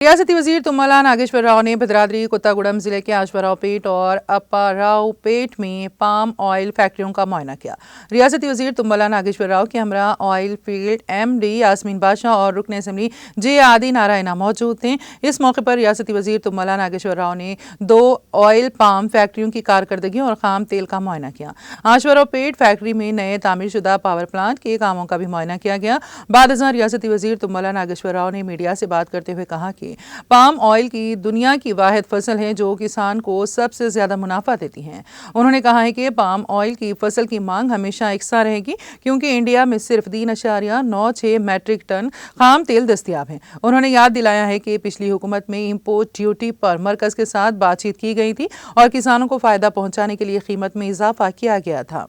रियासती वजीर तुम्मला नागेश्वर राव ने भद्राद्री कोत्तागुड़म जिले के आश्वरावपेट और अप्पारावपेट में पाम ऑयल फैक्ट्रियों का मुआयना किया। रियासती वजीर तुम्मला नागेश्वर राव के हमरा ऑयल फील्ड एमडी यास्मीन बादशाह और रुकन असम्बली जे आदि नारायणा मौजूद थे। इस मौके पर रियासती वजीर तुम्मला नागेश्वर राव ने 2 ऑयल पाम फैक्ट्रियों की कारकर्दगी और खाम तेल का मुआयना किया। आश्वरावपेट फैक्ट्री में नए तामीरशुदा पावर प्लांट के कामों का भी मुआयना किया गया। बाद रियासती वजीर तुम्मला नागेश्वर राव ने मीडिया से बात करते हुए कहा कि पाम ऑयल की दुनिया की वाहिद फसल है जो किसान को सबसे ज्यादा मुनाफा देती है। उन्होंने कहा है कि पाम ऑयल की फसल की मांग हमेशा एकसा रहेगी क्योंकि इंडिया में सिर्फ 3.96 मैट्रिक टन खाम तेल दस्तयाब है। उन्होंने याद दिलाया है कि पिछली हुकूमत में इंपोर्ट ड्यूटी पर मरकज के साथ बातचीत की गई थी और किसानों को फायदा पहुंचाने के लिए कीमत में इजाफा किया गया था।